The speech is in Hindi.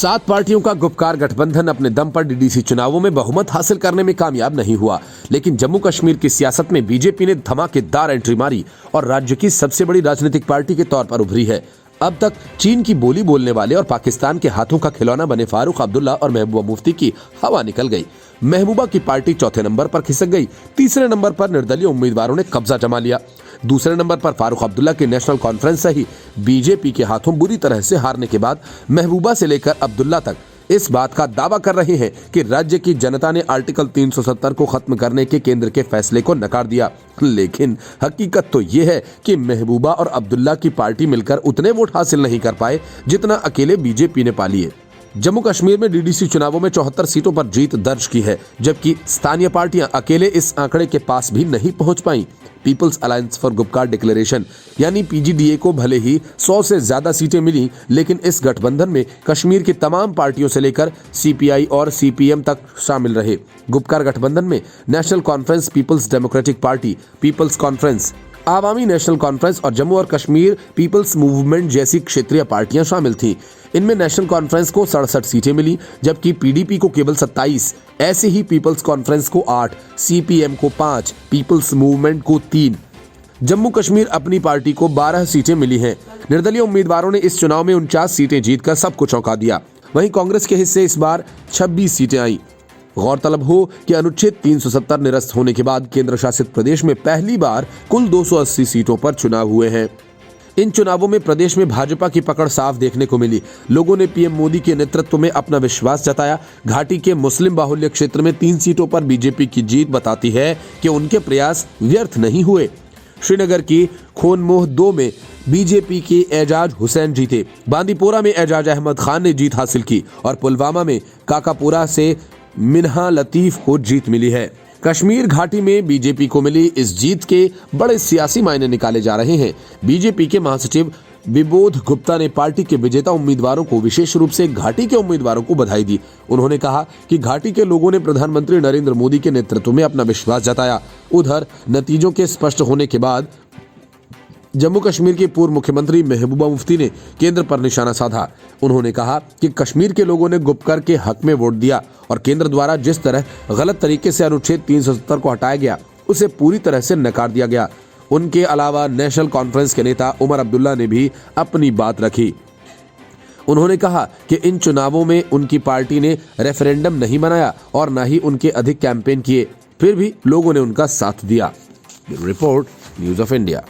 7 पार्टियों का गुपकार गठबंधन अपने दम पर डीडीसी चुनावों में बहुमत हासिल करने में कामयाब नहीं हुआ, लेकिन जम्मू कश्मीर की सियासत में बीजेपी ने धमाकेदार एंट्री मारी और राज्य की सबसे बड़ी राजनीतिक पार्टी के तौर पर उभरी है। अब तक चीन की बोली बोलने वाले और पाकिस्तान के हाथों का खिलौना बने फारूक अब्दुल्ला और महबूबा मुफ्ती की हवा निकल गई। महबूबा की पार्टी चौथे नंबर पर खिसक गई। तीसरे नंबर पर निर्दलीय उम्मीदवारों ने कब्जा जमा लिया। दूसरे नंबर पर फारूक अब्दुल्ला की नेशनल कॉन्फ्रेंस सही बीजेपी के हाथों बुरी तरह से हारने के बाद महबूबा से लेकर अब्दुल्ला तक इस बात का दावा कर रहे हैं कि राज्य की जनता ने आर्टिकल 370 को खत्म करने के केंद्र के फैसले को नकार दिया। लेकिन हकीकत तो ये है कि महबूबा और अब्दुल्ला की पार्टी मिलकर उतने वोट हासिल नहीं कर पाए जितना अकेले बीजेपी ने पा लिए। जम्मू कश्मीर में डीडीसी चुनावों में 74 सीटों पर जीत दर्ज की है, जबकि स्थानीय पार्टियां अकेले इस आंकड़े के पास भी नहीं पहुंच पाईं। People's Alliance for Gupkar Declaration यानी पीजीडीए को भले ही 100 से ज्यादा सीटें मिली, लेकिन इस गठबंधन में कश्मीर की तमाम पार्टियों से लेकर सीपीआई और सीपीएम तक शामिल रहे। गुपकार गठबंधन में National Conference, People's Democratic Party, People's Conference, Awami National Conference और जम्मू और कश्मीर पीपल्स मूवमेंट जैसी क्षेत्रीय पार्टियां शामिल थीं। इनमें नेशनल कॉन्फ्रेंस को 67 सीटें मिली, जबकि पीडीपी को केवल 27, ऐसे ही पीपल्स कॉन्फ्रेंस को 8, सीपीएम को 5, पीपल्स मूवमेंट को 3। जम्मू कश्मीर अपनी पार्टी को 12 सीटें मिली हैं। निर्दलीय उम्मीदवारों ने इस चुनाव में 49 सीटें जीतकर सबको चौंका दिया। वहीं कांग्रेस के हिस्से इस बार 26 सीटें आई। गौरतलब हो कि अनुच्छेद 370 निरस्त होने के बाद केंद्र शासित प्रदेश में पहली बार कुल 280 सीटों पर चुनाव हुए हैं। इन चुनावों में प्रदेश में भाजपा की पकड़ साफ देखने को मिली। लोगों ने पीएम मोदी के नेतृत्व में अपना विश्वास जताया। घाटी के मुस्लिम बाहुल्य क्षेत्र में 3 सीटों पर बीजेपी की जीत बताती है कि उनके प्रयास व्यर्थ नहीं हुए। श्रीनगर की खोनमोह 2 में बीजेपी के एजाज हुसैन जीते। बांदीपोरा में एजाज अहमद खान ने जीत हासिल की और पुलवामा में काकापुरा से मिन्हा लतीफ को जीत मिली है। कश्मीर घाटी में बीजेपी को मिली इस जीत के बड़े सियासी मायने निकाले जा रहे हैं। बीजेपी के महासचिव विबोध गुप्ता ने पार्टी के विजेता उम्मीदवारों को, विशेष रूप से घाटी के उम्मीदवारों को बधाई दी। उन्होंने कहा कि घाटी के लोगों ने प्रधानमंत्री नरेंद्र मोदी के नेतृत्व में अपना विश्वास जताया। उधर नतीजों के स्पष्ट होने के बाद जम्मू कश्मीर के पूर्व मुख्यमंत्री महबूबा मुफ्ती ने केंद्र पर निशाना साधा। उन्होंने कहा कि कश्मीर के लोगों ने गुपकार के हक में वोट दिया और केंद्र द्वारा जिस तरह गलत तरीके से अनुच्छेद 370 को हटाया गया, उसे पूरी तरह से नकार दिया गया। उनके अलावा नेशनल कॉन्फ्रेंस के नेता उमर अब्दुल्ला ने भी अपनी बात रखी। उन्होंने कहा कि इन चुनावों में उनकी पार्टी ने रेफरेंडम नहीं मनाया और न ही उनके अधिक कैंपेन किए, फिर भी लोगों ने उनका साथ दिया। Report, news of India.